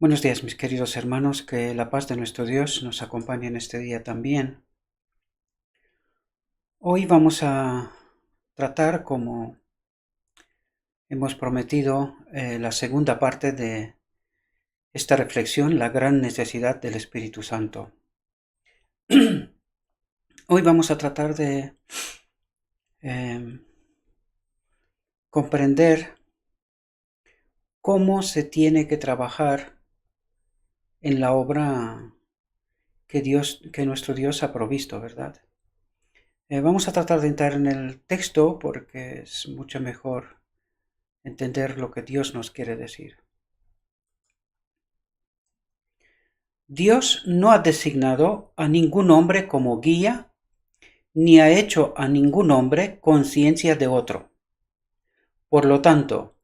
Buenos días, mis queridos hermanos, que la paz de nuestro Dios nos acompañe en este día también. Hoy vamos a tratar, como hemos prometido, la segunda parte de esta reflexión, la gran necesidad del Espíritu Santo. Hoy vamos a tratar de comprender cómo se tiene que trabajar en la obra que nuestro Dios ha provisto, ¿verdad? Vamos a tratar de entrar en el texto porque es mucho mejor entender lo que Dios nos quiere decir. Dios no ha designado a ningún hombre como guía, ni ha hecho a ningún hombre conciencia de otro. Por lo tanto,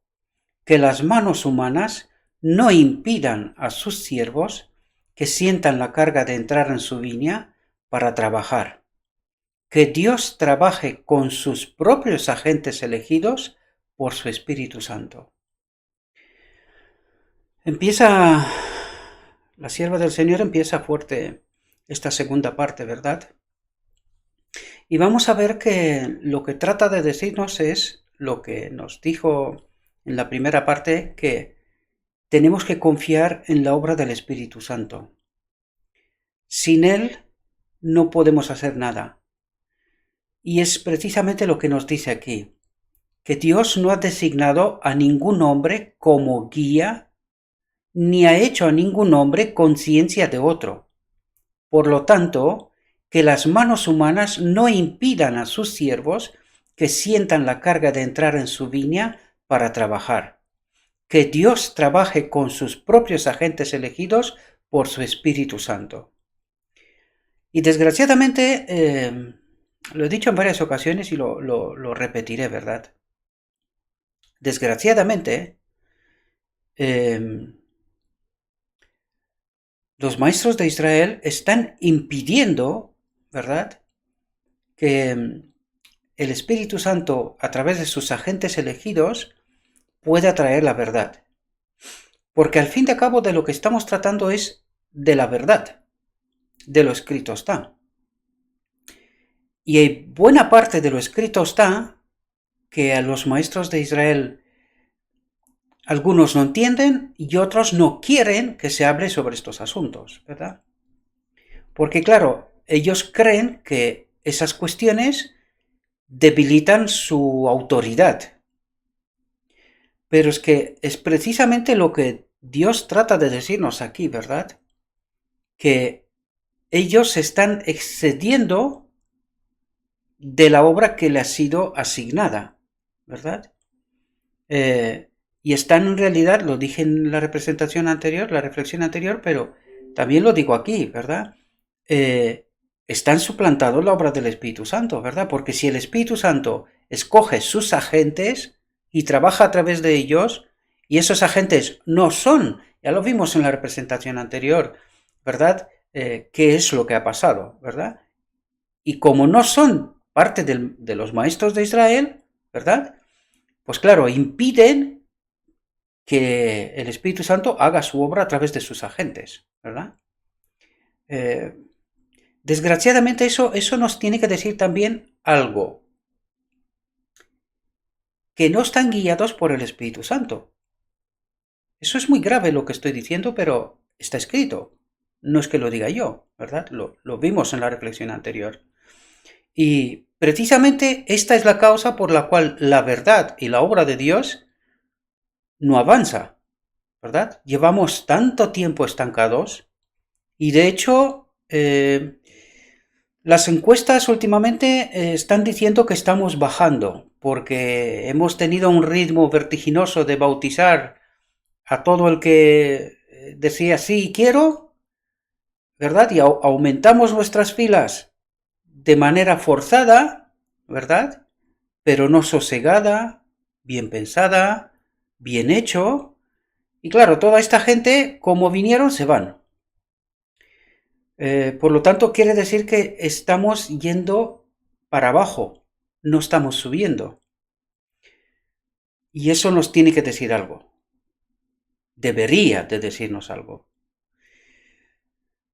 que las manos humanas no impidan a sus siervos que sientan la carga de entrar en su viña para trabajar. Que Dios trabaje con sus propios agentes elegidos por su Espíritu Santo. La sierva del Señor empieza fuerte esta segunda parte, ¿verdad? Y vamos a ver que lo que trata de decirnos es lo que nos dijo en la primera parte, que tenemos que confiar en la obra del Espíritu Santo. Sin Él no podemos hacer nada. Y es precisamente lo que nos dice aquí, que Dios no ha designado a ningún hombre como guía, ni ha hecho a ningún hombre conciencia de otro. Por lo tanto, que las manos humanas no impidan a sus siervos que sientan la carga de entrar en su viña para trabajar. Que Dios trabaje con sus propios agentes elegidos por su Espíritu Santo. Y desgraciadamente, lo he dicho en varias ocasiones y lo repetiré, ¿verdad? Desgraciadamente, los maestros de Israel están impidiendo, ¿verdad?, que el Espíritu Santo, a través de sus agentes elegidos, pueda traer la verdad. Porque al fin y al cabo de lo que estamos tratando es de la verdad, de lo escrito está. Y hay buena parte de lo escrito está que a los maestros de Israel algunos no entienden y otros no quieren que se hable sobre estos asuntos, ¿verdad? Porque claro, ellos creen que esas cuestiones debilitan su autoridad. Pero es que es precisamente lo que Dios trata de decirnos aquí, ¿verdad? Que ellos se están excediendo de la obra que le ha sido asignada, ¿verdad? Y están en realidad, lo dije en la representación anterior, la reflexión anterior, pero también lo digo aquí, ¿verdad? Están suplantando la obra del Espíritu Santo, ¿verdad? Porque si el Espíritu Santo escoge sus agentes y trabaja a través de ellos, y esos agentes no son, ya lo vimos en la representación anterior, ¿verdad? ¿Qué es lo que ha pasado, ¿verdad? Y como no son parte de los maestros de Israel, ¿verdad? Pues claro, impiden que el Espíritu Santo haga su obra a través de sus agentes, ¿verdad? Desgraciadamente eso nos tiene que decir también algo, que no están guiados por el Espíritu Santo. Eso es muy grave lo que estoy diciendo, pero está escrito. No es que lo diga yo, ¿verdad? Lo vimos en la reflexión anterior. Y precisamente esta es la causa por la cual la verdad y la obra de Dios no avanza, ¿verdad? Llevamos tanto tiempo estancados y de hecho las encuestas últimamente están diciendo que estamos bajando porque hemos tenido un ritmo vertiginoso de bautizar a todo el que decía sí quiero, ¿verdad? Y aumentamos nuestras filas de manera forzada, ¿verdad? Pero no sosegada, bien pensada, bien hecho. Y claro, toda esta gente, como vinieron, se van. Por lo tanto, quiere decir que estamos yendo para abajo, no estamos subiendo. Y eso nos tiene que decir algo. debería de decirnos algo.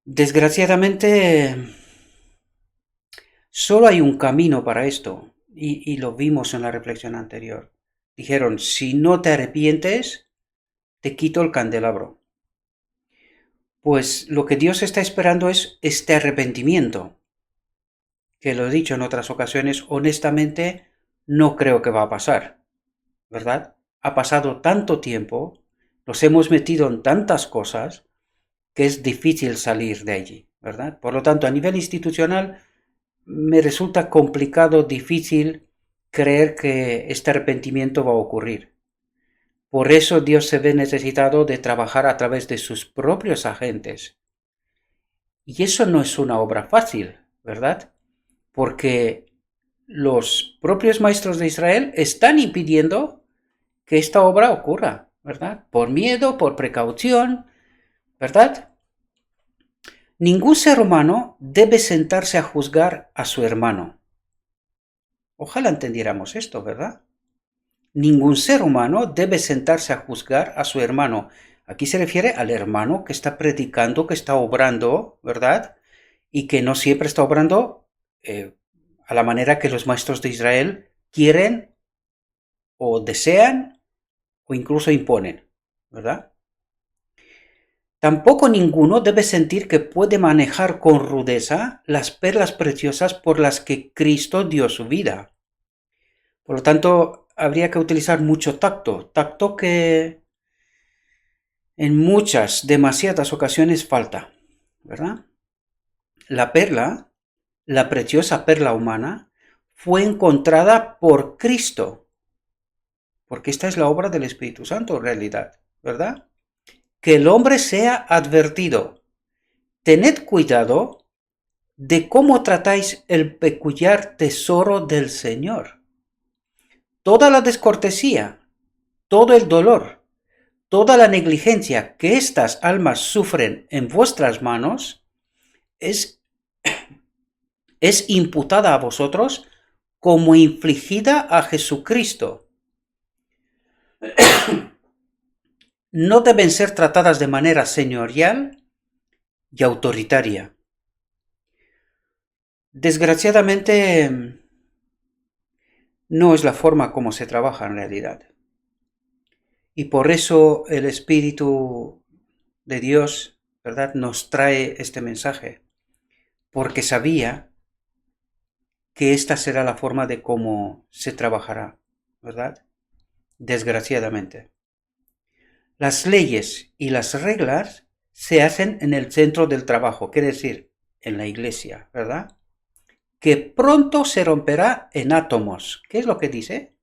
Desgraciadamente, solo hay un camino para esto, y lo vimos en la reflexión anterior. Dijeron, si no te arrepientes, te quito el candelabro. Pues lo que Dios está esperando es este arrepentimiento, que lo he dicho en otras ocasiones, honestamente no creo que va a pasar, ¿verdad? Ha pasado tanto tiempo, nos hemos metido en tantas cosas, que es difícil salir de allí, ¿verdad? Por lo tanto, a nivel institucional, me resulta complicado, difícil creer que este arrepentimiento va a ocurrir. Por eso Dios se ve necesitado de trabajar a través de sus propios agentes. Y eso no es una obra fácil, ¿verdad? Porque los propios maestros de Israel están impidiendo que esta obra ocurra, ¿verdad? Por miedo, por precaución, ¿verdad? Ningún ser humano debe sentarse a juzgar a su hermano. Ojalá entendiéramos esto, ¿verdad? Ningún ser humano debe sentarse a juzgar a su hermano. Aquí se refiere al hermano que está predicando, que está obrando, ¿verdad? Y que no siempre está obrando a la manera que los maestros de Israel quieren o desean o incluso imponen, ¿verdad? Tampoco ninguno debe sentir que puede manejar con rudeza las perlas preciosas por las que Cristo dio su vida. Por lo tanto, habría que utilizar mucho tacto, tacto que en muchas, demasiadas ocasiones falta, ¿verdad? La perla, la preciosa perla humana, fue encontrada por Cristo, porque esta es la obra del Espíritu Santo en realidad, ¿verdad? Que el hombre sea advertido. Tened cuidado de cómo tratáis el peculiar tesoro del Señor. Toda la descortesía, todo el dolor, toda la negligencia que estas almas sufren en vuestras manos es imputada a vosotros como infligida a Jesucristo. No deben ser tratadas de manera señorial y autoritaria. Desgraciadamente, no es la forma como se trabaja en realidad. Y por eso el Espíritu de Dios, ¿verdad?, nos trae este mensaje, porque sabía que esta será la forma de cómo se trabajará, ¿verdad? Desgraciadamente. Las leyes y las reglas se hacen en el centro del trabajo, quiere decir, en la iglesia, ¿verdad? Que pronto se romperá en átomos. ¿Qué es lo que dice?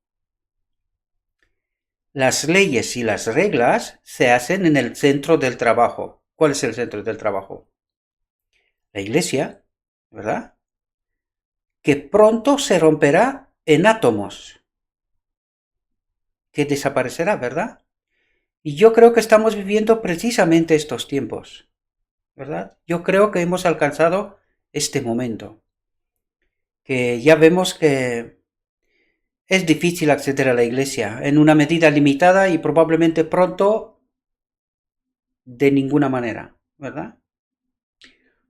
Las leyes y las reglas se hacen en el centro del trabajo. ¿Cuál es el centro del trabajo? La iglesia, ¿verdad? Que pronto se romperá en átomos. Que desaparecerá, ¿verdad? Y yo creo que estamos viviendo precisamente estos tiempos, ¿verdad? Yo creo que hemos alcanzado este momento. Que ya vemos que es difícil acceder a la iglesia en una medida limitada y probablemente pronto de ninguna manera, ¿verdad?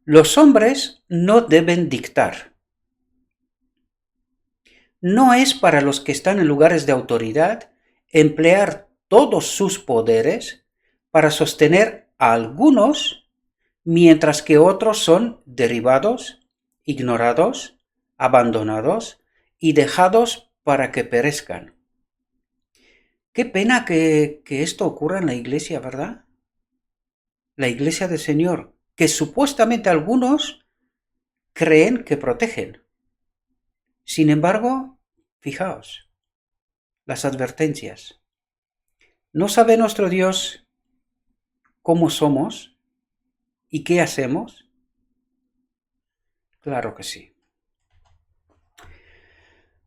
Los hombres no deben dictar. No es para los que están en lugares de autoridad emplear todos sus poderes para sostener a algunos, mientras que otros son derribados, ignorados, abandonados y dejados para que perezcan. Qué pena que esto ocurra en la iglesia, ¿verdad? La iglesia del Señor, que supuestamente algunos creen que protegen. Sin embargo, fijaos, las advertencias. ¿No sabe nuestro Dios cómo somos y qué hacemos? Claro que sí.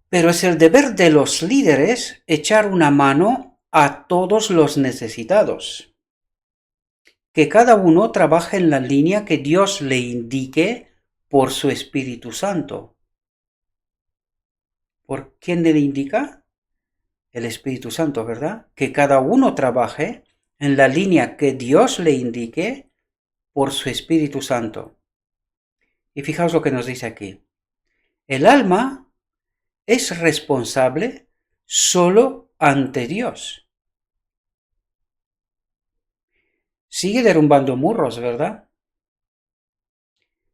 Pero es el deber de los líderes echar una mano a todos los necesitados. Que cada uno trabaje en la línea que Dios le indique por su Espíritu Santo. ¿Por quién le indica? El Espíritu Santo, ¿verdad? Que cada uno trabaje en la línea que Dios le indique por su Espíritu Santo. Y fijaos lo que nos dice aquí. El alma es responsable solo ante Dios. Sigue derrumbando muros, ¿verdad?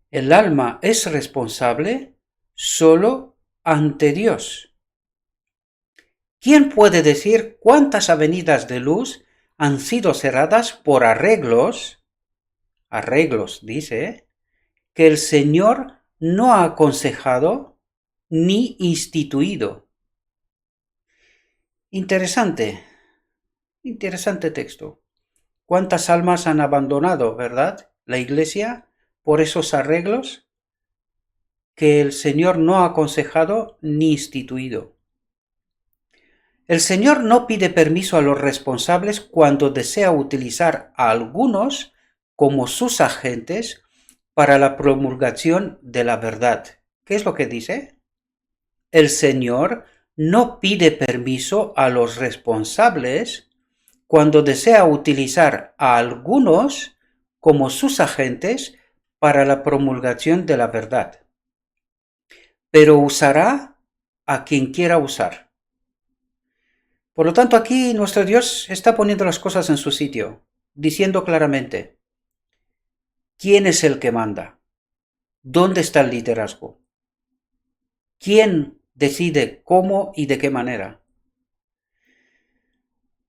El alma es responsable solo ante Dios. ¿Quién puede decir cuántas avenidas de luz han sido cerradas por arreglos, dice, que el Señor no ha aconsejado ni instituido? Interesante texto. ¿Cuántas almas han abandonado, verdad, la Iglesia por esos arreglos que el Señor no ha aconsejado ni instituido? El Señor no pide permiso a los responsables cuando desea utilizar a algunos como sus agentes para la promulgación de la verdad. ¿Qué es lo que dice? El Señor no pide permiso a los responsables cuando desea utilizar a algunos como sus agentes para la promulgación de la verdad, pero usará a quien quiera usar. Por lo tanto, aquí nuestro Dios está poniendo las cosas en su sitio, diciendo claramente, ¿quién es el que manda? ¿Dónde está el liderazgo? ¿Quién decide cómo y de qué manera?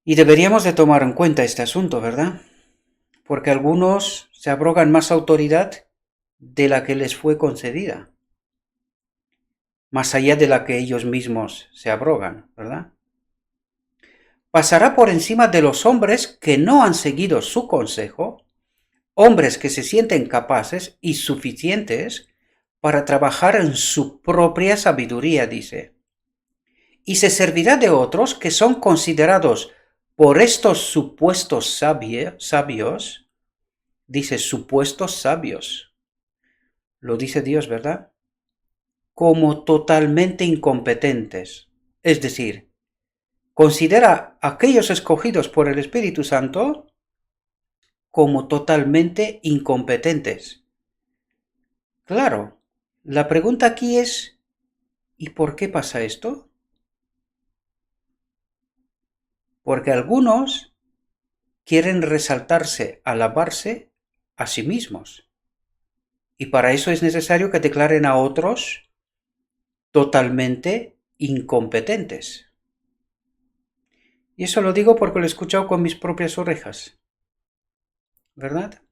Y deberíamos de tomar en cuenta este asunto, ¿verdad? Porque algunos se abrogan más autoridad de la que les fue concedida, más allá de la que ellos mismos se abrogan, ¿verdad? Pasará por encima de los hombres que no han seguido su consejo, hombres que se sienten capaces y suficientes para trabajar en su propia sabiduría, dice. Y se servirá de otros que son considerados por estos supuestos sabios, dice supuestos sabios, lo dice Dios, ¿verdad? Como totalmente incompetentes. Es decir, considera a aquellos escogidos por el Espíritu Santo como totalmente incompetentes. Claro, la pregunta aquí es, ¿y por qué pasa esto? Porque algunos quieren resaltarse, alabarse a sí mismos. Y para eso es necesario que declaren a otros totalmente incompetentes. Y eso lo digo porque lo he escuchado con mis propias orejas, ¿verdad?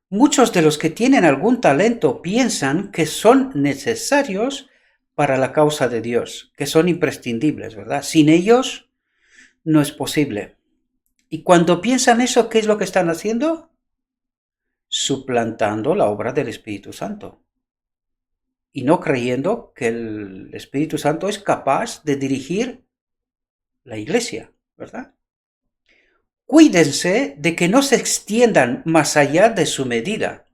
Muchos de los que tienen algún talento piensan que son necesarios para la causa de Dios, que son imprescindibles, ¿verdad? Sin ellos no es posible. Y cuando piensan eso, ¿qué es lo que están haciendo? Suplantando la obra del Espíritu Santo. Y no creyendo que el Espíritu Santo es capaz de dirigir la iglesia, ¿verdad? Cuídense de que no se extiendan más allá de su medida,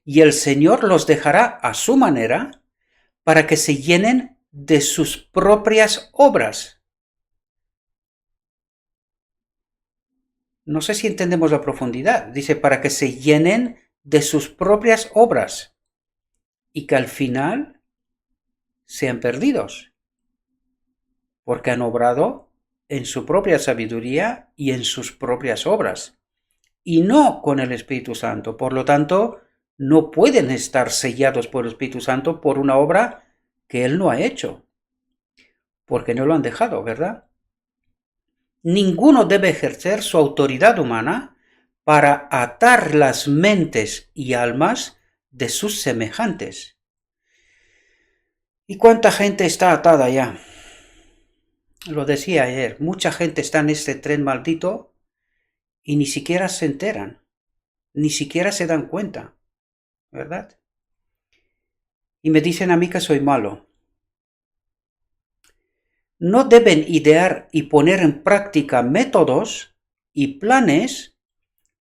y el Señor los dejará a su manera para que se llenen de sus propias obras. No sé si entendemos la profundidad. Dice, para que se llenen de sus propias obras y que al final sean perdidos, porque han obrado en su propia sabiduría y en sus propias obras, y no con el Espíritu Santo. Por lo tanto, no pueden estar sellados por el Espíritu Santo por una obra que Él no ha hecho, porque no lo han dejado, ¿verdad? Ninguno debe ejercer su autoridad humana para atar las mentes y almas de sus semejantes. ¿Y cuánta gente está atada ya? Lo decía ayer, mucha gente está en este tren maldito y ni siquiera se enteran, ni siquiera se dan cuenta, ¿verdad? Y me dicen a mí que soy malo. No deben idear y poner en práctica métodos y planes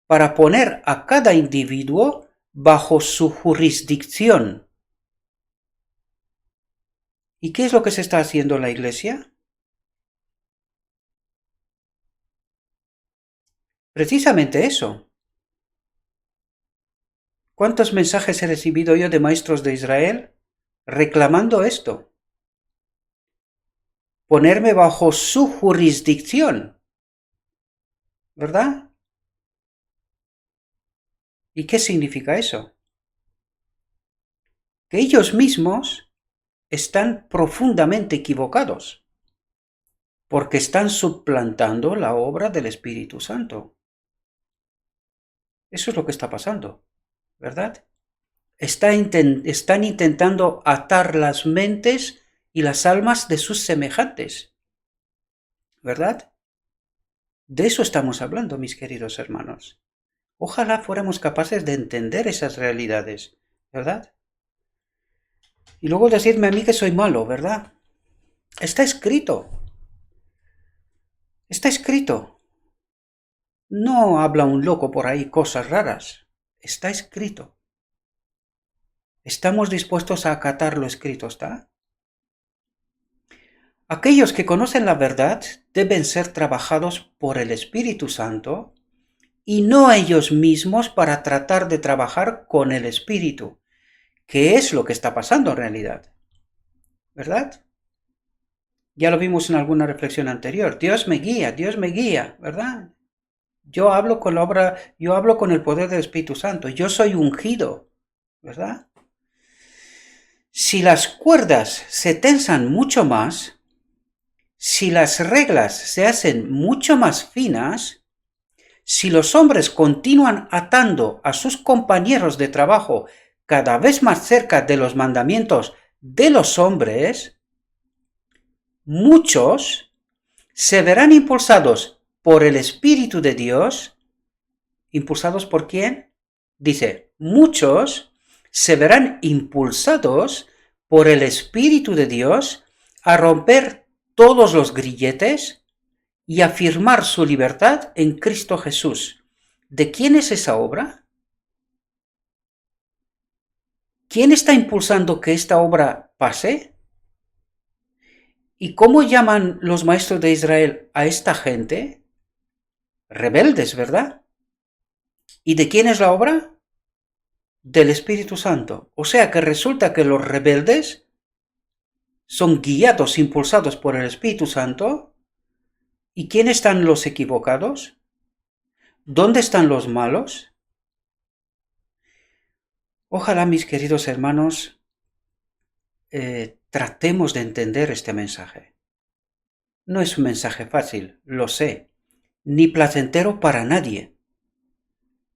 para poner a cada individuo bajo su jurisdicción. ¿Y qué es lo que se está haciendo en la iglesia? Precisamente eso. ¿Cuántos mensajes he recibido yo de maestros de Israel reclamando esto? Ponerme bajo su jurisdicción, ¿verdad? ¿Y qué significa eso? Que ellos mismos están profundamente equivocados, porque están suplantando la obra del Espíritu Santo. Eso es lo que está pasando, ¿verdad? Están intentando atar las mentes y las almas de sus semejantes, ¿verdad? De eso estamos hablando, mis queridos hermanos. Ojalá fuéramos capaces de entender esas realidades, ¿verdad? Y luego decirme a mí que soy malo, ¿verdad? Está escrito. Está escrito. No habla un loco por ahí cosas raras. Está escrito. ¿Estamos dispuestos a acatar lo escrito, está? Aquellos que conocen la verdad deben ser trabajados por el Espíritu Santo y no ellos mismos para tratar de trabajar con el Espíritu, que es lo que está pasando en realidad, ¿verdad? Ya lo vimos en alguna reflexión anterior. Dios me guía, ¿verdad? Yo hablo con el poder del Espíritu Santo. Yo soy ungido, ¿verdad? Si las cuerdas se tensan mucho más, si las reglas se hacen mucho más finas, si los hombres continúan atando a sus compañeros de trabajo cada vez más cerca de los mandamientos de los hombres, muchos se verán impulsados por el Espíritu de Dios. ¿Impulsados por quién? Dice, muchos se verán impulsados por el Espíritu de Dios a romper todos los grilletes y afirmar su libertad en Cristo Jesús. ¿De quién es esa obra? ¿Quién está impulsando que esta obra pase? ¿Y cómo llaman los maestros de Israel a esta gente? Rebeldes, ¿verdad? ¿Y de quién es la obra? Del Espíritu Santo. O sea que resulta que los rebeldes son guiados, impulsados por el Espíritu Santo. ¿Y quién están los equivocados? ¿Dónde están los malos? Ojalá, mis queridos hermanos, tratemos de entender este mensaje. No es un mensaje fácil, lo sé, ni placentero para nadie.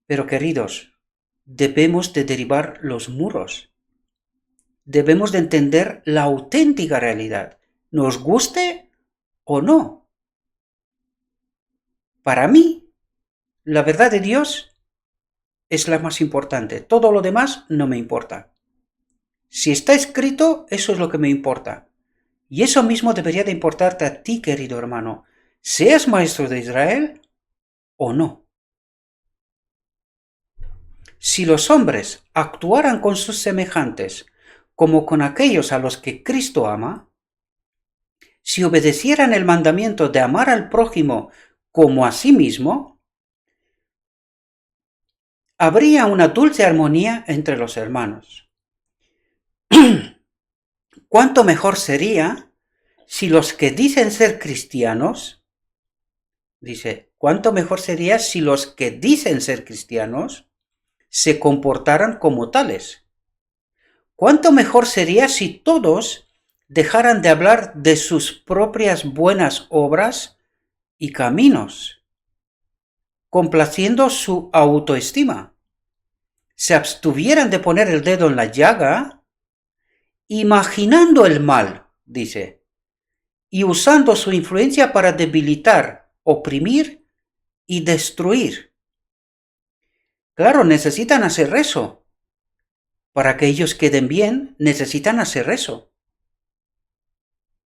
Pero queridos, debemos de derribar los muros. Debemos de entender la auténtica realidad, nos guste o no. Para mí, la verdad de Dios es la más importante. Todo lo demás no me importa. Si está escrito, eso es lo que me importa. Y eso mismo debería de importarte a ti, querido hermano, seas maestro de Israel o no. Si los hombres actuaran con sus semejantes como con aquellos a los que Cristo ama, si obedecieran el mandamiento de amar al prójimo como a sí mismo, habría una dulce armonía entre los hermanos. ¿Cuánto mejor sería si los que dicen ser cristianos, cuánto mejor sería si los que dicen ser cristianos se comportaran como tales? ¿Cuánto mejor sería si todos dejaran de hablar de sus propias buenas obras y caminos, complaciendo su autoestima? Se abstuvieran de poner el dedo en la llaga, imaginando el mal, dice, y usando su influencia para debilitar, oprimir y destruir. Claro, necesitan hacer eso. Para que ellos queden bien, necesitan hacer eso.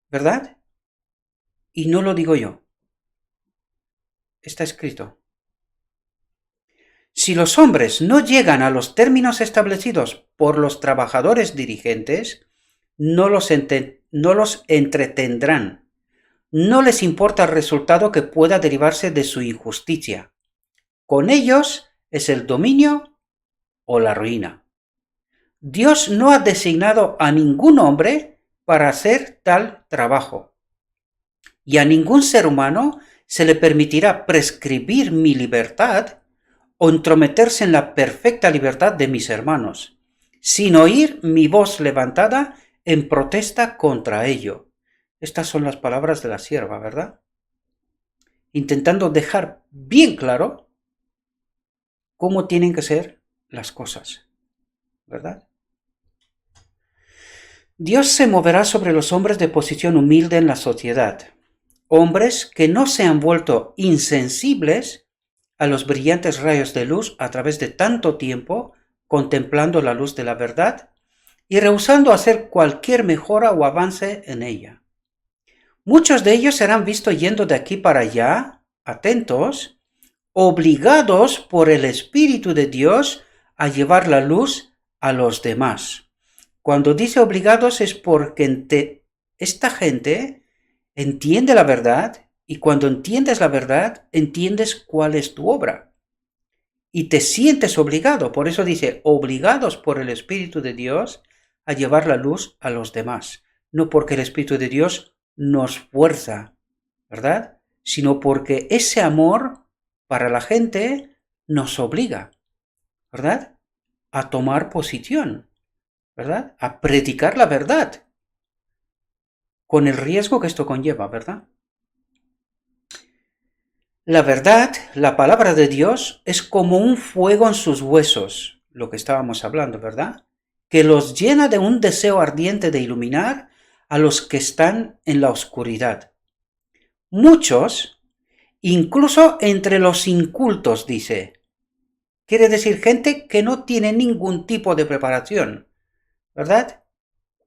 ¿Verdad? Y no lo digo yo. Está escrito. Si los hombres no llegan a los términos establecidos por los trabajadores dirigentes, no los entretendrán. No les importa el resultado que pueda derivarse de su injusticia. con ellos es el dominio o la ruina. Dios no ha designado a ningún hombre para hacer tal trabajo. Y a ningún ser humano se le permitirá prescribir mi libertad o entrometerse en la perfecta libertad de mis hermanos, sin oír mi voz levantada en protesta contra ello. Estas son las palabras de la sierva, ¿verdad? Intentando dejar bien claro cómo tienen que ser las cosas, ¿verdad? Dios se moverá sobre los hombres de posición humilde en la sociedad, hombres que no se han vuelto insensibles a los brillantes rayos de luz a través de tanto tiempo contemplando la luz de la verdad y rehusando hacer cualquier mejora o avance en ella. Muchos de ellos serán vistos yendo de aquí para allá, atentos, obligados por el Espíritu de Dios a llevar la luz a los demás. Cuando dice obligados es porque esta gente entiende la verdad y cuando entiendes la verdad, entiendes cuál es tu obra. Y te sientes obligado, por eso dice, obligados por el Espíritu de Dios a llevar la luz a los demás. No porque el Espíritu de Dios nos fuerza, ¿verdad? Sino porque ese amor para la gente nos obliga, ¿verdad? A tomar posición, ¿verdad? A predicar la verdad, con el riesgo que esto conlleva, ¿verdad? La verdad, la palabra de Dios, es como un fuego en sus huesos, lo que estábamos hablando, ¿verdad? Que los llena de un deseo ardiente de iluminar a los que están en la oscuridad. Muchos, incluso entre los incultos, dice, quiere decir gente que no tiene ningún tipo de preparación, ¿verdad?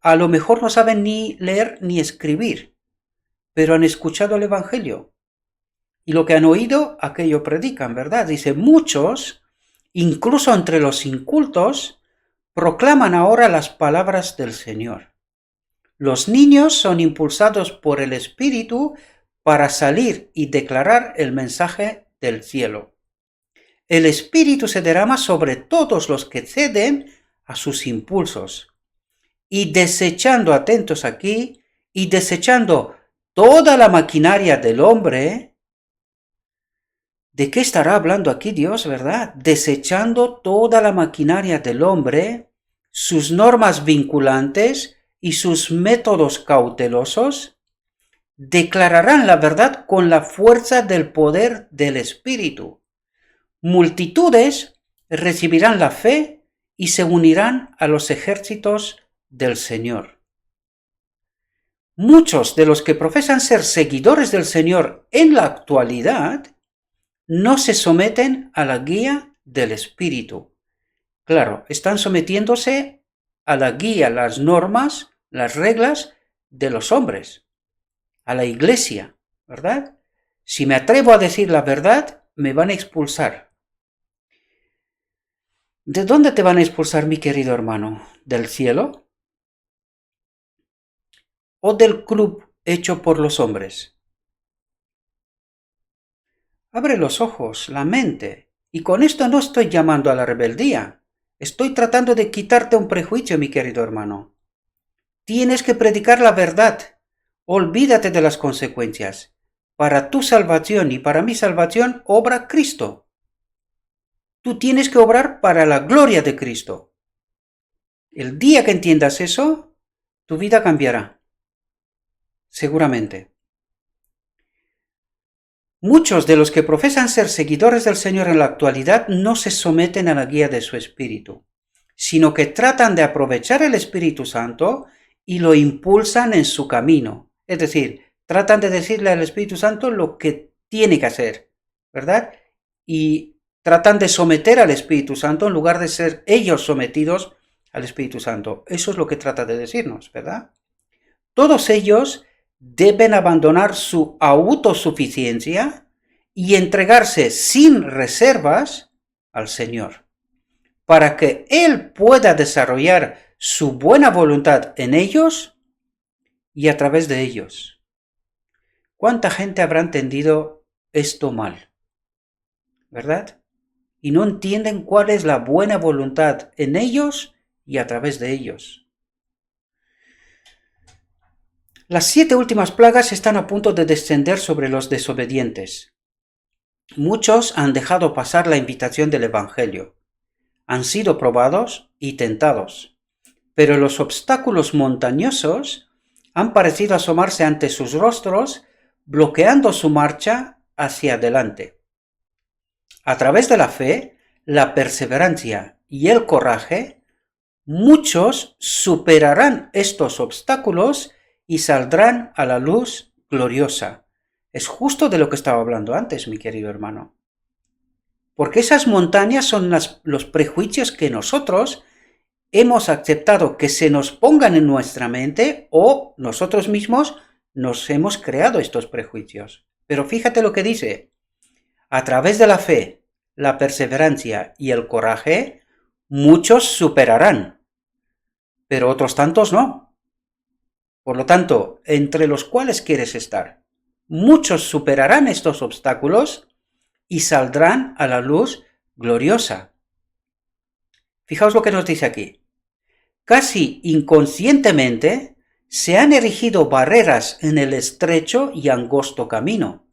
A lo mejor no saben ni leer ni escribir, pero han escuchado el Evangelio. Y lo que han oído, aquello predican, ¿verdad? Dice, muchos, incluso entre los incultos, proclaman ahora las palabras del Señor. Los niños son impulsados por el Espíritu para salir y declarar el mensaje del cielo. El Espíritu se derrama sobre todos los que ceden a sus impulsos. Y desechando, atentos aquí, y desechando toda la maquinaria del hombre. ¿De qué estará hablando aquí Dios, verdad? Desechando toda la maquinaria del hombre, sus normas vinculantes y sus métodos cautelosos, declararán la verdad con la fuerza del poder del Espíritu. Multitudes recibirán la fe y se unirán a los ejércitos del Señor. Muchos de los que profesan ser seguidores del Señor en la actualidad no se someten a la guía del Espíritu. Claro, están sometiéndose a la guía, las normas, las reglas de los hombres, a la iglesia, ¿verdad? Si me atrevo a decir la verdad, me van a expulsar. ¿De dónde te van a expulsar, mi querido hermano? ¿Del cielo? ¿O del club hecho por los hombres? Abre los ojos, la mente. Y con esto no estoy llamando a la rebeldía. Estoy tratando de quitarte un prejuicio, mi querido hermano. Tienes que predicar la verdad. Olvídate de las consecuencias. Para tu salvación y para mi salvación obra Cristo. Tú tienes que obrar para la gloria de Cristo. El día que entiendas eso, tu vida cambiará. Seguramente. Muchos de los que profesan ser seguidores del Señor en la actualidad no se someten a la guía de su Espíritu, sino que tratan de aprovechar el Espíritu Santo y lo impulsan en su camino. Es decir, tratan de decirle al Espíritu Santo lo que tiene que hacer, ¿verdad? Y tratan de someter al Espíritu Santo en lugar de ser ellos sometidos al Espíritu Santo. Eso es lo que trata de decirnos, ¿verdad? Todos ellos deben abandonar su autosuficiencia y entregarse sin reservas al Señor, para que Él pueda desarrollar su buena voluntad en ellos y a través de ellos. ¿Cuánta gente habrá entendido esto mal? ¿Verdad? y no entienden cuál es la buena voluntad en ellos y a través de ellos. Las 7 últimas plagas están a punto de descender sobre los desobedientes. Muchos han dejado pasar la invitación del Evangelio. Han sido probados y tentados, pero los obstáculos montañosos han parecido asomarse ante sus rostros, bloqueando su marcha hacia adelante. A través de la fe, la perseverancia y el coraje, muchos superarán estos obstáculos y saldrán a la luz gloriosa. Es justo de lo que estaba hablando antes, mi querido hermano. Porque esas montañas son los prejuicios que nosotros hemos aceptado que se nos pongan en nuestra mente, o nosotros mismos nos hemos creado estos prejuicios. Pero fíjate lo que dice: a través de la fe, la perseverancia y el coraje, muchos superarán, pero otros tantos no. Por lo tanto, entre los cuales quieres estar, muchos superarán estos obstáculos y saldrán a la luz gloriosa. Fijaos lo que nos dice aquí. Casi inconscientemente se han erigido barreras en el estrecho y angosto camino.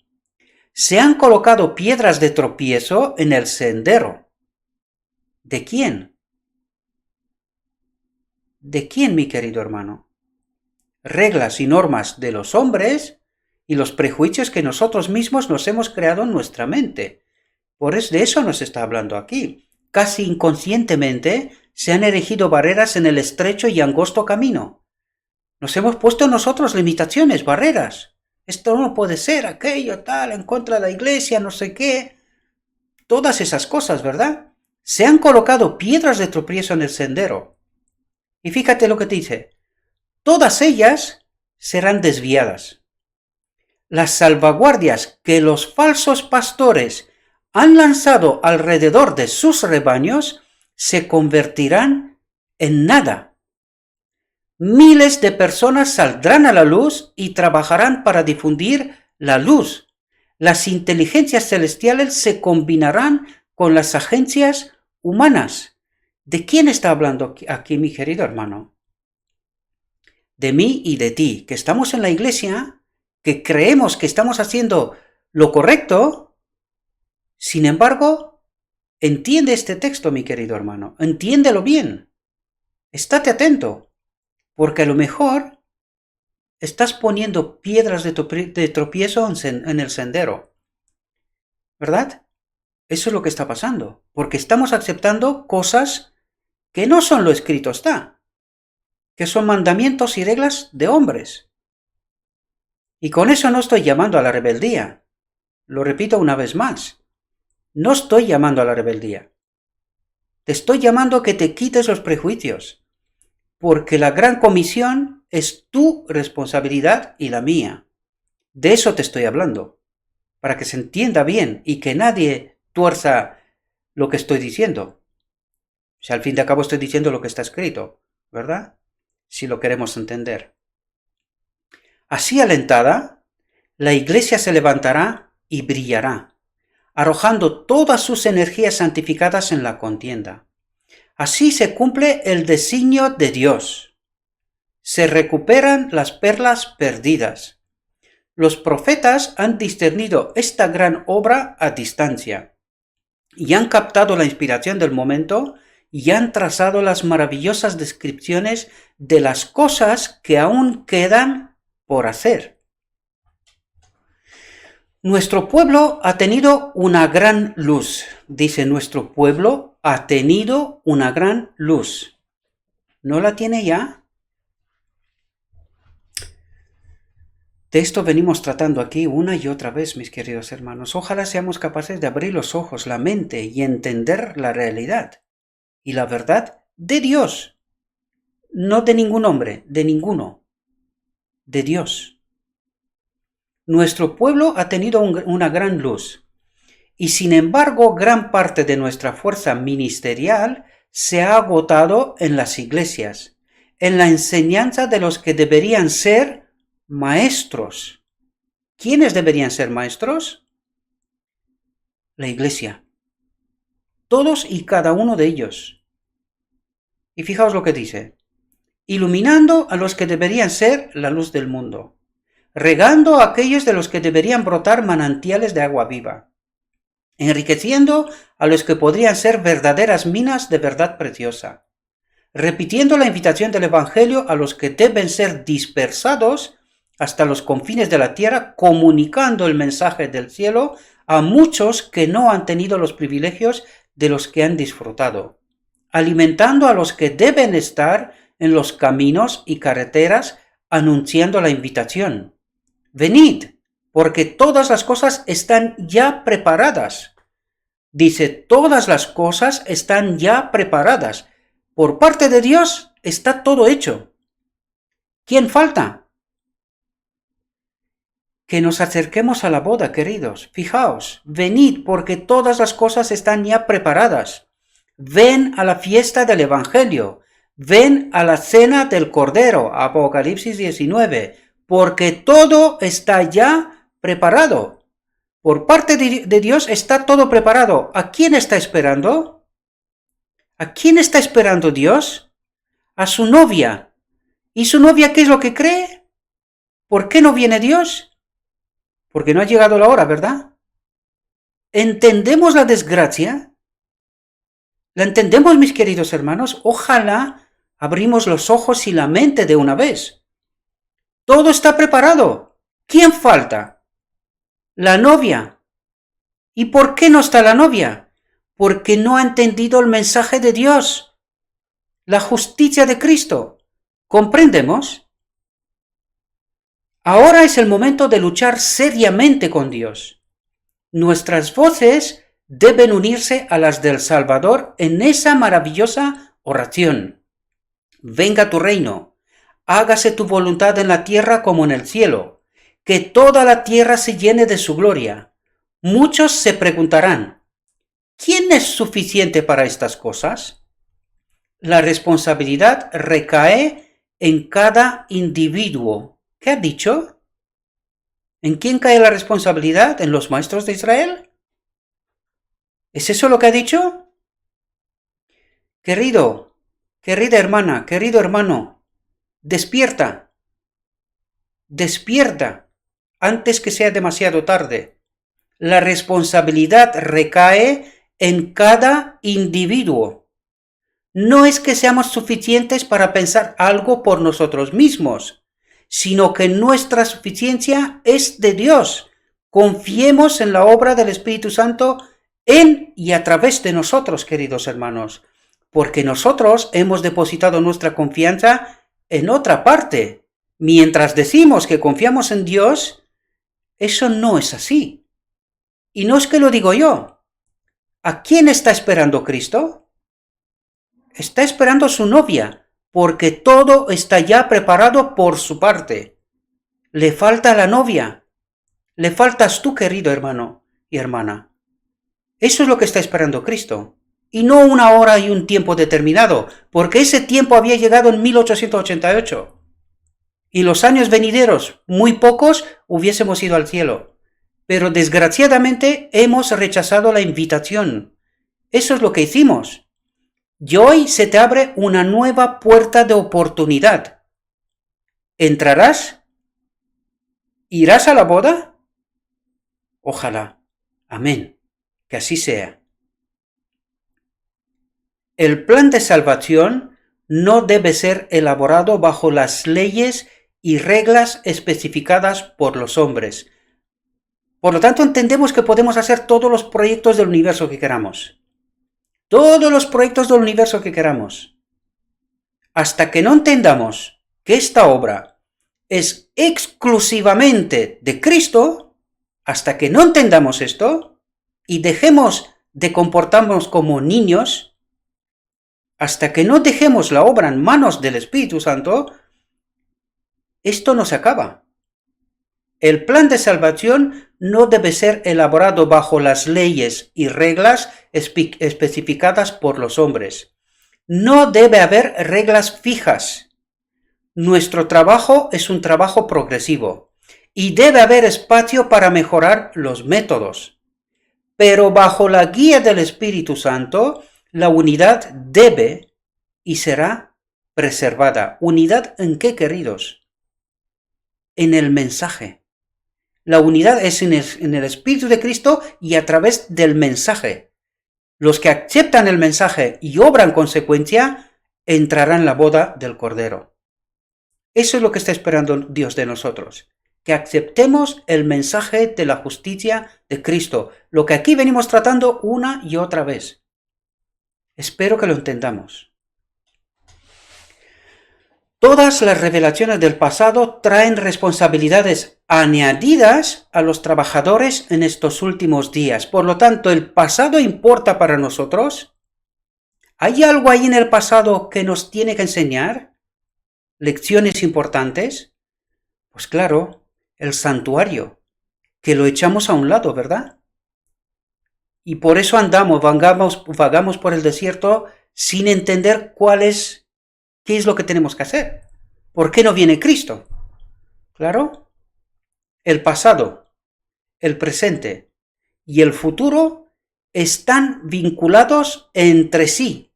Se han colocado piedras de tropiezo en el sendero. ¿De quién? ¿De quién, mi querido hermano? Reglas y normas de los hombres y los prejuicios que nosotros mismos nos hemos creado en nuestra mente. De eso nos está hablando aquí. Casi inconscientemente se han erigido barreras en el estrecho y angosto camino. Nos hemos puesto nosotros limitaciones, barreras. Esto no puede ser, aquello, tal, en contra de la iglesia, no sé qué. Todas esas cosas, ¿verdad? Se han colocado piedras de tropiezo en el sendero. Y fíjate lo que te dice. Todas ellas serán desviadas. Las salvaguardias que los falsos pastores han lanzado alrededor de sus rebaños se convertirán en nada. Miles de personas saldrán a la luz y trabajarán para difundir la luz. Las inteligencias celestiales se combinarán con las agencias humanas. ¿De quién está hablando aquí, mi querido hermano? De mí y de ti, que estamos en la iglesia, que creemos que estamos haciendo lo correcto. Sin embargo, entiende este texto, mi querido hermano, entiéndelo bien. Estate atento, porque a lo mejor estás poniendo piedras de tropiezo en el sendero, ¿verdad? Eso es lo que está pasando, porque estamos aceptando cosas que no son lo escrito está, que son mandamientos y reglas de hombres. Y con eso no estoy llamando a la rebeldía. Lo repito una vez más. No estoy llamando a la rebeldía. Te estoy llamando a que te quites los prejuicios, porque la gran comisión es tu responsabilidad y la mía. De eso te estoy hablando, para que se entienda bien y que nadie tuerza lo que estoy diciendo. Si al fin de cabo estoy diciendo lo que está escrito, ¿verdad? Si lo queremos entender. Así alentada, la iglesia se levantará y brillará, arrojando todas sus energías santificadas en la contienda. Así se cumple el designio de Dios. Se recuperan las perlas perdidas. Los profetas han discernido esta gran obra a distancia y han captado la inspiración del momento y han trazado las maravillosas descripciones de las cosas que aún quedan por hacer. Nuestro pueblo ha tenido una gran luz. Dice, nuestro pueblo ha tenido una gran luz. ¿No la tiene ya? De esto venimos tratando aquí una y otra vez, mis queridos hermanos. Ojalá seamos capaces de abrir los ojos, la mente y entender la realidad y la verdad de Dios. No de ningún hombre, de ninguno. De Dios. Nuestro pueblo ha tenido una gran luz. Y sin embargo, gran parte de nuestra fuerza ministerial se ha agotado en las iglesias, en la enseñanza de los que deberían ser maestros. ¿Quiénes deberían ser maestros? La iglesia. todos y cada uno de ellos. Y fijaos lo que dice: iluminando a los que deberían ser la luz del mundo, regando a aquellos de los que deberían brotar manantiales de agua viva, enriqueciendo a los que podrían ser verdaderas minas de verdad preciosa, repitiendo la invitación del Evangelio a los que deben ser dispersados hasta los confines de la tierra, comunicando el mensaje del cielo a muchos que no han tenido los privilegios de los que han disfrutado, alimentando a los que deben estar en los caminos y carreteras, anunciando la invitación. Venid, porque todas las cosas están ya preparadas. Dice, todas las cosas están ya preparadas. Por parte de Dios está todo hecho. ¿Quién falta? Que nos acerquemos a la boda, queridos. Fijaos, venid, porque todas las cosas están ya preparadas. Ven a la fiesta del Evangelio. Ven a la cena del Cordero, Apocalipsis 19, porque todo está ya preparado. Por parte de Dios está todo preparado. ¿A quién está esperando? ¿A quién está esperando Dios? A su novia. ¿Y su novia qué es lo que cree? ¿Por qué no viene Dios? Porque no ha llegado la hora, ¿verdad? ¿Entendemos la desgracia? ¿La entendemos, mis queridos hermanos? Ojalá abrimos los ojos y la mente de una vez. Todo está preparado. ¿Quién falta? La novia. ¿Y por qué no está la novia? Porque no ha entendido el mensaje de Dios, la justicia de Cristo. ¿Comprendemos? Ahora es el momento de luchar seriamente con Dios. Nuestras voces deben unirse a las del Salvador en esa maravillosa oración. Venga tu reino, hágase tu voluntad en la tierra como en el cielo, que toda la tierra se llene de su gloria. Muchos se preguntarán, ¿quién es suficiente para estas cosas? La responsabilidad recae en cada individuo. ¿Qué ha dicho? ¿En quién cae la responsabilidad? ¿En los maestros de Israel? ¿Es eso lo que ha dicho? Querido, querida hermana, querido hermano, despierta. Despierta antes que sea demasiado tarde. La responsabilidad recae en cada individuo. No es que seamos suficientes para pensar algo por nosotros mismos, sino que nuestra suficiencia es de Dios. Confiemos en la obra del Espíritu Santo en y a través de nosotros, queridos hermanos, porque nosotros hemos depositado nuestra confianza en otra parte. Mientras decimos que confiamos en Dios, eso no es así. Y no es que lo digo yo. ¿A quién está esperando Cristo? Está esperando a su novia, porque todo está ya preparado por su parte. Le falta la novia. Le faltas tú, querido hermano y hermana. Eso es lo que está esperando Cristo. Y no una hora y un tiempo determinado, porque ese tiempo había llegado en 1888. Y los años venideros, muy pocos, hubiésemos ido al cielo. Pero desgraciadamente hemos rechazado la invitación. Eso es lo que hicimos. Y hoy se te abre una nueva puerta de oportunidad. ¿Entrarás? ¿Irás a la boda? Ojalá. Amén. Que así sea. El plan de salvación no debe ser elaborado bajo las leyes y reglas especificadas por los hombres. Por lo tanto, entendemos que podemos hacer todos los proyectos del universo que queramos. Todos los proyectos del universo que queramos. Hasta que no entendamos que esta obra es exclusivamente de Cristo, hasta que no entendamos esto y dejemos de comportarnos como niños, hasta que no dejemos la obra en manos del Espíritu Santo, esto no se acaba. El plan de salvación no debe ser elaborado bajo las leyes y reglas especificadas por los hombres. No debe haber reglas fijas. Nuestro trabajo es un trabajo progresivo y debe haber espacio para mejorar los métodos. pero bajo la guía del Espíritu Santo, la unidad debe y será preservada. ¿Unidad en qué, queridos? En el mensaje. La unidad es en el Espíritu de Cristo y a través del mensaje. Los que aceptan el mensaje y obran consecuencia, entrarán en la boda del Cordero. Eso es lo que está esperando Dios de nosotros, que aceptemos el mensaje de la justicia de Cristo, lo que aquí venimos tratando una y otra vez. Espero que lo entendamos. Todas las revelaciones del pasado traen responsabilidades añadidas a los trabajadores en estos últimos días. Por lo tanto, ¿el pasado importa para nosotros? ¿Hay algo ahí en el pasado que nos tiene que enseñar? ¿Lecciones importantes? Pues claro, el santuario, que lo echamos a un lado, ¿verdad? Y por eso vagamos por el desierto sin entender qué es lo que tenemos que hacer. ¿Por qué no viene Cristo? Claro, el pasado, el presente y el futuro están vinculados entre sí.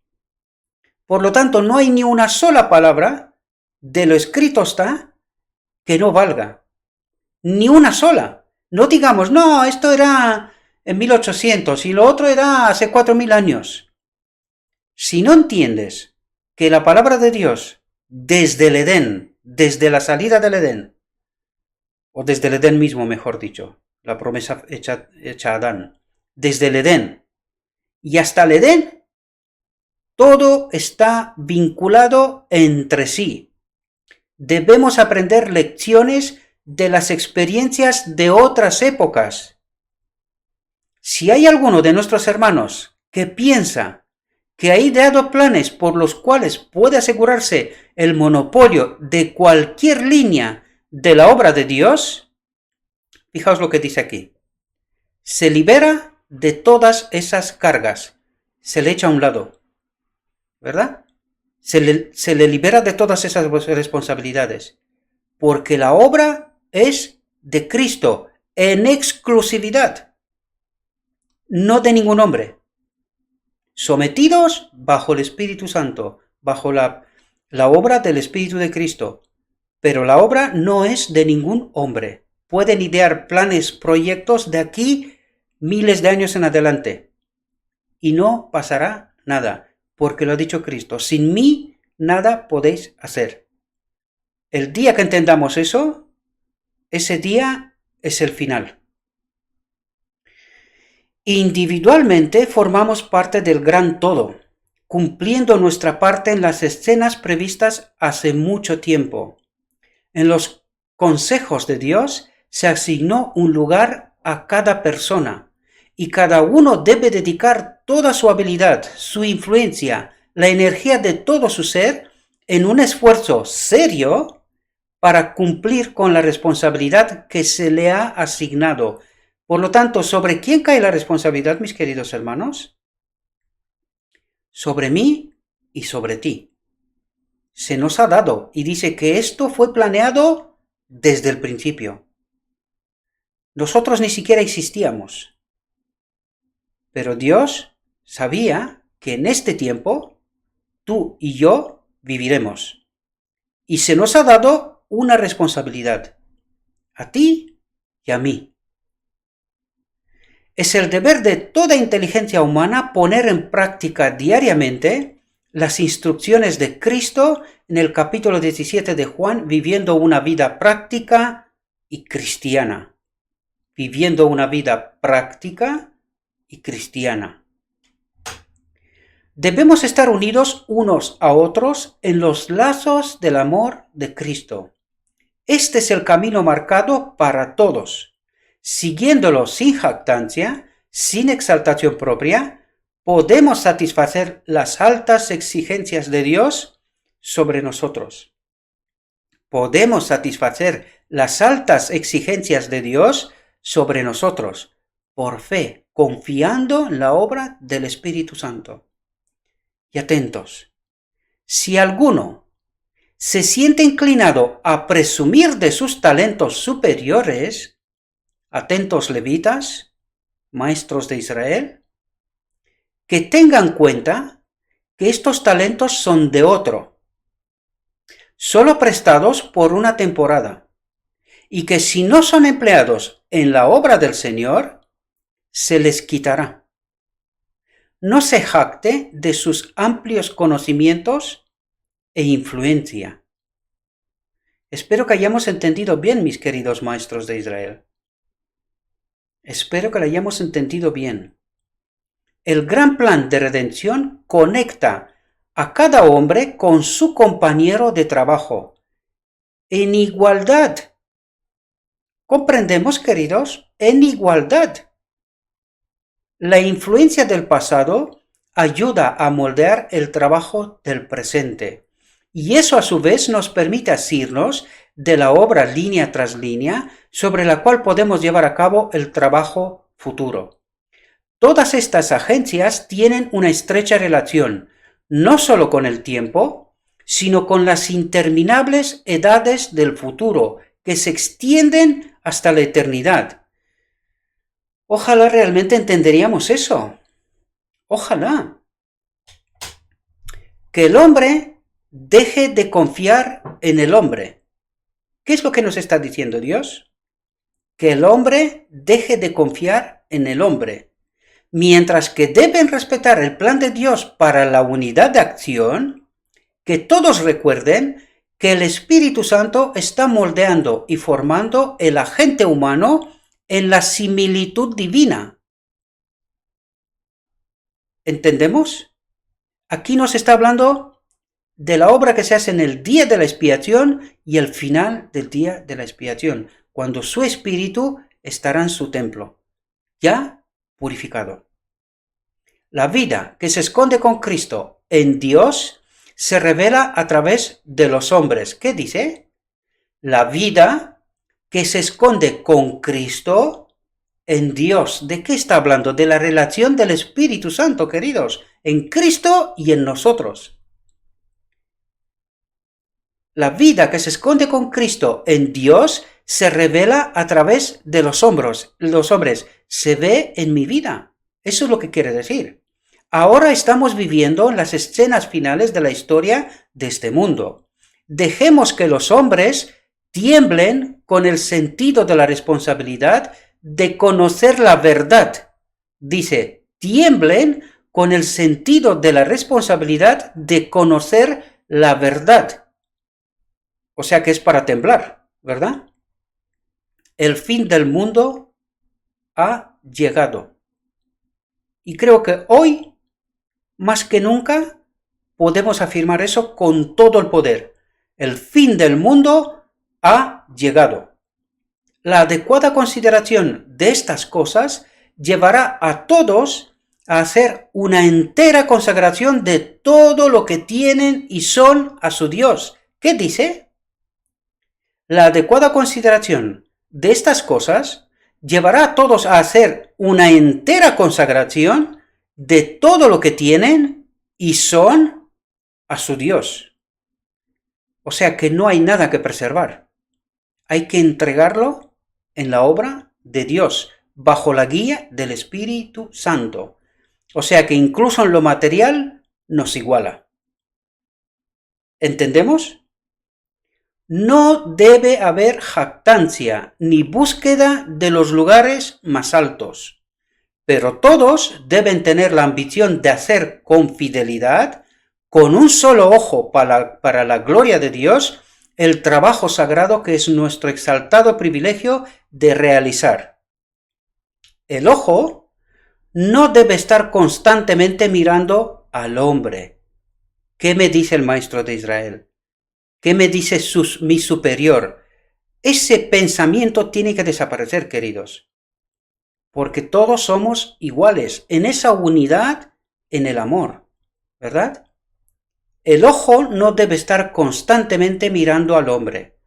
Por lo tanto, no hay ni una sola palabra de lo escrito está que no valga. Ni una sola. No digamos, no, esto era en 1800 y lo otro era hace 4000 años. Si no entiendes que la palabra de Dios, desde el Edén, desde la salida del Edén, o desde el Edén mismo, mejor dicho, la promesa hecha a Adán, desde el Edén y hasta el Edén, todo está vinculado entre sí. Debemos aprender lecciones de las experiencias de otras épocas. Si hay alguno de nuestros hermanos que piensa que ha ideado planes por los cuales puede asegurarse el monopolio de cualquier línea de la obra de Dios, fijaos lo que dice aquí. Se libera de todas esas cargas, se le echa a un lado, ¿verdad? Se le libera de todas esas responsabilidades, porque la obra es de Cristo en exclusividad, no de ningún hombre. Sometidos bajo el Espíritu Santo, bajo la obra del Espíritu de Cristo, pero la obra no es de ningún hombre. Pueden idear planes, proyectos de aquí miles de años en adelante y no pasará nada, porque lo ha dicho Cristo, sin mí nada podéis hacer. El día que entendamos eso, ese día es el final. Individualmente formamos parte del gran todo, cumpliendo nuestra parte en las escenas previstas hace mucho tiempo. En los consejos de Dios se asignó un lugar a cada persona, y cada uno debe dedicar toda su habilidad, su influencia, la energía de todo su ser en un esfuerzo serio para cumplir con la responsabilidad que se le ha asignado. Por lo tanto, ¿sobre quién cae la responsabilidad, mis queridos hermanos? Sobre mí y sobre ti. Se nos ha dado y dice que esto fue planeado desde el principio. Nosotros ni siquiera existíamos. Pero Dios sabía que en este tiempo tú y yo viviremos. Y se nos ha dado una responsabilidad. A ti y a mí. Es el deber de toda inteligencia humana poner en práctica diariamente las instrucciones de Cristo en el capítulo 17 de Juan, viviendo una vida práctica y cristiana. Viviendo una vida práctica y cristiana. Debemos estar unidos unos a otros en los lazos del amor de Cristo. Este es el camino marcado para todos. Siguiéndolo sin jactancia, sin exaltación propia, podemos satisfacer las altas exigencias de Dios sobre nosotros. Podemos satisfacer las altas exigencias de Dios sobre nosotros, por fe, confiando en la obra del Espíritu Santo. Y atentos, si alguno se siente inclinado a presumir de sus talentos superiores, atentos levitas, maestros de Israel, que tengan en cuenta que estos talentos son de otro, solo prestados por una temporada, y que si no son empleados en la obra del Señor, se les quitará. No se jacte de sus amplios conocimientos e influencia. Espero que hayamos entendido bien, mis queridos maestros de Israel. Espero que lo hayamos entendido bien. El gran plan de redención conecta a cada hombre con su compañero de trabajo, en igualdad. ¿Comprendemos, queridos? En igualdad. La influencia del pasado ayuda a moldear el trabajo del presente, y eso a su vez nos permite asirnos de la obra línea tras línea sobre la cual podemos llevar a cabo el trabajo futuro. Todas estas agencias tienen una estrecha relación, no solo con el tiempo, sino con las interminables edades del futuro, que se extienden hasta la eternidad. Ojalá realmente entenderíamos eso. Ojalá. Que el hombre deje de confiar en el hombre. ¿Qué es lo que nos está diciendo Dios? Que el hombre deje de confiar en el hombre. Mientras que deben respetar el plan de Dios para la unidad de acción, que todos recuerden que el Espíritu Santo está moldeando y formando el agente humano en la similitud divina. ¿Entendemos? Aquí nos está hablando de la obra que se hace en el día de la expiación y el final del día de la expiación, cuando su espíritu estará en su templo, ya purificado. La vida que se esconde con Cristo en Dios se revela a través de los hombres. ¿Qué dice? La vida que se esconde con Cristo en Dios. ¿De qué está hablando? De la relación del Espíritu Santo, queridos, en Cristo y en nosotros. La vida que se esconde con Cristo en Dios se revela a través de los hombres. Se ve en mi vida. Eso es lo que quiere decir. Ahora estamos viviendo en las escenas finales de la historia de este mundo. Dejemos que los hombres tiemblen con el sentido de la responsabilidad de conocer la verdad. Dice, tiemblen con el sentido de la responsabilidad de conocer la verdad. O sea que es para temblar, ¿verdad? El fin del mundo ha llegado. Y creo que hoy, más que nunca, podemos afirmar eso con todo el poder. El fin del mundo ha llegado. La adecuada consideración de estas cosas llevará a todos a hacer una entera consagración de todo lo que tienen y son a su Dios. ¿Qué dice? La adecuada consideración de estas cosas llevará a todos a hacer una entera consagración de todo lo que tienen y son a su Dios. O sea que no hay nada que preservar. Hay que entregarlo en la obra de Dios, bajo la guía del Espíritu Santo. O sea que incluso en lo material nos iguala. ¿Entendemos? No debe haber jactancia ni búsqueda de los lugares más altos, pero todos deben tener la ambición de hacer con fidelidad, con un solo ojo para la gloria de Dios, el trabajo sagrado que es nuestro exaltado privilegio de realizar. El ojo no debe estar constantemente mirando al hombre. ¿Qué me dice el maestro de Israel? ¿Qué me dice mi superior? Ese pensamiento tiene que desaparecer, queridos, porque todos somos iguales en esa unidad, en el amor, ¿verdad? El ojo no debe estar constantemente mirando al hombre,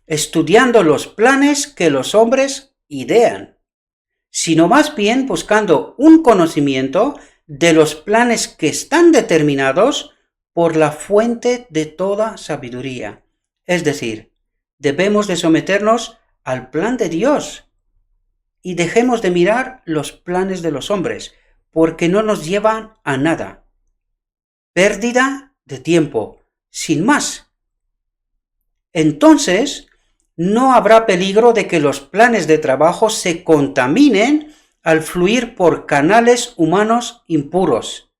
estudiando los planes que los hombres idean, sino más bien buscando un conocimiento de los planes que están determinados por la fuente de toda sabiduría. Es decir, debemos de someternos al plan de Dios y dejemos de mirar los planes de los hombres, porque no nos llevan a nada. Pérdida de tiempo, sin más. Entonces, no habrá peligro de que los planes de trabajo se contaminen al fluir por canales humanos impuros.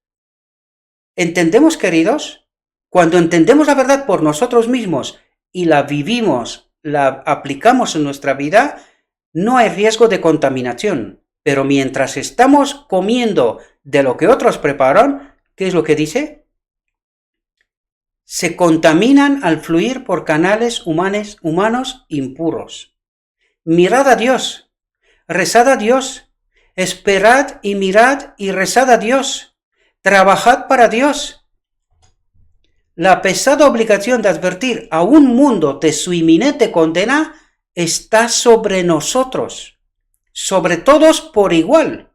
¿Entendemos, queridos? Cuando entendemos la verdad por nosotros mismos y la vivimos, la aplicamos en nuestra vida, no hay riesgo de contaminación. Pero mientras estamos comiendo de lo que otros preparan, ¿qué es lo que dice? Se contaminan al fluir por canales humanos impuros. Mirad a Dios, rezad a Dios, esperad y mirad y rezad a Dios, trabajad para Dios. La pesada obligación de advertir a un mundo de su inminente condena está sobre nosotros, sobre todos por igual.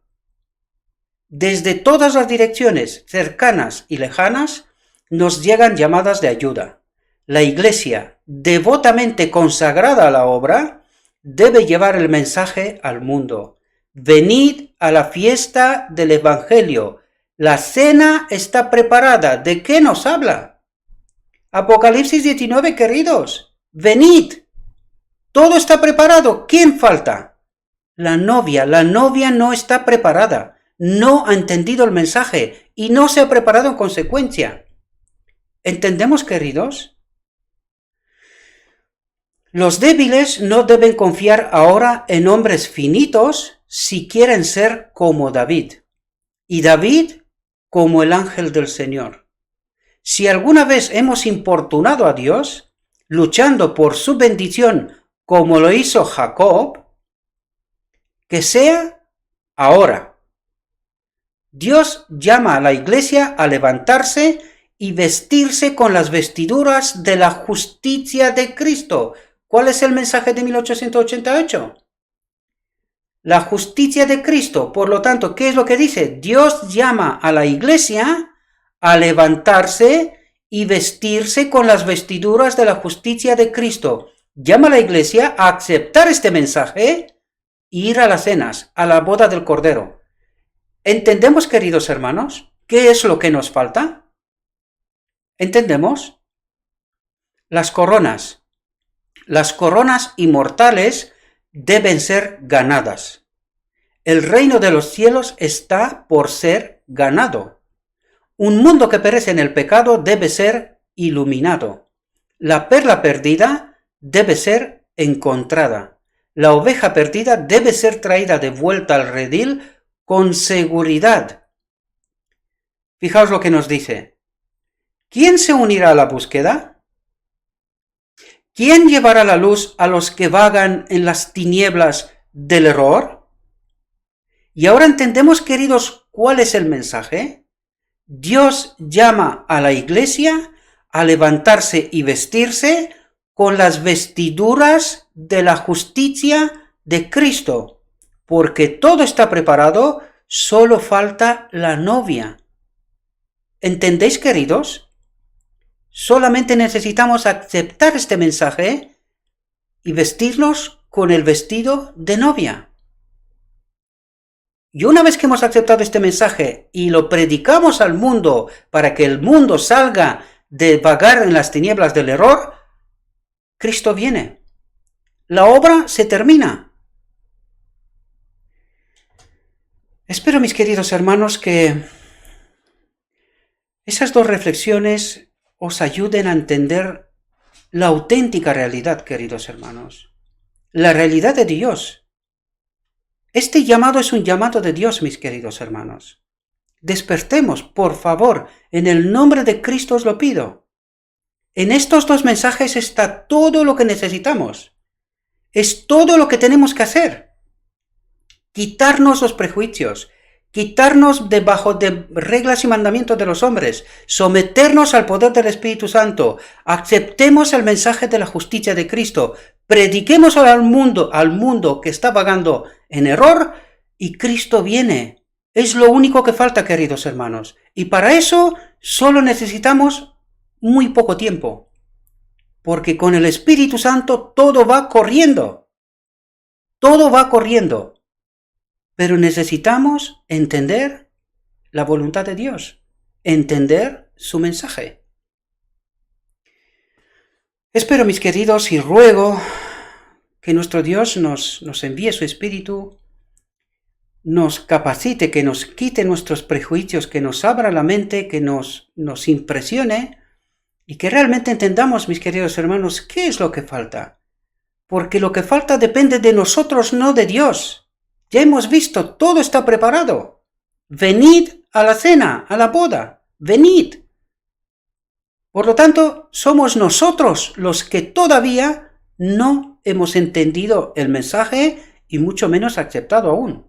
Desde todas las direcciones, cercanas y lejanas, nos llegan llamadas de ayuda. La Iglesia, devotamente consagrada a la obra, debe llevar el mensaje al mundo. Venid a la fiesta del Evangelio. La cena está preparada. ¿De qué nos habla? Apocalipsis 19, queridos. Venid. Todo está preparado. ¿Quién falta? La novia no está preparada. No ha entendido el mensaje y no se ha preparado en consecuencia. ¿Entendemos, queridos? Los débiles no deben confiar ahora en hombres finitos si quieren ser como David. Y David como el ángel del Señor. Si alguna vez hemos importunado a Dios, luchando por su bendición como lo hizo Jacob, que sea ahora. Dios llama a la Iglesia a levantarse y vestirse con las vestiduras de la justicia de Cristo. ¿Cuál es el mensaje de 1888? La justicia de Cristo. Por lo tanto, ¿qué es lo que dice? Dios llama a la Iglesia a levantarse y vestirse con las vestiduras de la justicia de Cristo. Llama a la Iglesia a aceptar este mensaje e ir a las cenas, a la boda del Cordero. ¿Entendemos, queridos hermanos? ¿Qué es lo que nos falta? ¿Entendemos? Las coronas inmortales deben ser ganadas. El reino de los cielos está por ser ganado. Un mundo que perece en el pecado debe ser iluminado. La perla perdida debe ser encontrada. La oveja perdida debe ser traída de vuelta al redil con seguridad. Fijaos lo que nos dice. ¿Quién se unirá a la búsqueda? ¿Quién llevará la luz a los que vagan en las tinieblas del error? Y ahora entendemos, queridos, cuál es el mensaje. Dios llama a la Iglesia a levantarse y vestirse con las vestiduras de la justicia de Cristo, porque todo está preparado, solo falta la novia. ¿Entendéis, queridos? Solamente necesitamos aceptar este mensaje y vestirnos con el vestido de novia. Y una vez que hemos aceptado este mensaje y lo predicamos al mundo para que el mundo salga de vagar en las tinieblas del error, Cristo viene. La obra se termina. Espero, mis queridos hermanos, que esas dos reflexiones os ayuden a entender la auténtica realidad, queridos hermanos. La realidad de Dios. Este llamado es un llamado de Dios, mis queridos hermanos. Despertemos, por favor, en el nombre de Cristo os lo pido. En estos dos mensajes está todo lo que necesitamos. Es todo lo que tenemos que hacer. Quitarnos los prejuicios, quitarnos debajo de reglas y mandamientos de los hombres, someternos al poder del Espíritu Santo, aceptemos el mensaje de la justicia de Cristo, prediquemos al mundo que está vagando en error, y Cristo viene. Es lo único que falta, queridos hermanos. Y para eso solo necesitamos muy poco tiempo, porque con el Espíritu Santo todo va corriendo. Todo va corriendo. pero necesitamos entender la voluntad de Dios, entender su mensaje. Espero, mis queridos, y ruego que nuestro Dios nos envíe su Espíritu, nos capacite, que nos quite nuestros prejuicios, que nos abra la mente, que nos impresione y que realmente entendamos, mis queridos hermanos, qué es lo que falta. Porque lo que falta depende de nosotros, no de Dios. Ya hemos visto, todo está preparado. Venid a la cena, a la boda, venid. Por lo tanto, somos nosotros los que todavía no hemos entendido el mensaje y mucho menos aceptado aún.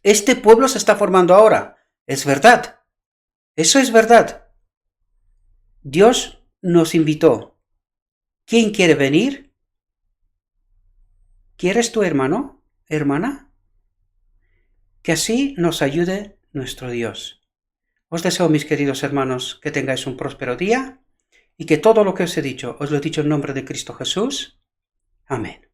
Este pueblo se está formando ahora. Es verdad. Eso es verdad. Dios nos invitó. ¿Quién quiere venir? ¿Quieres tu hermano, hermana? Que así nos ayude nuestro Dios. Os deseo, mis queridos hermanos, que tengáis un próspero día y que todo lo que os he dicho, os lo he dicho en nombre de Cristo Jesús. Amén.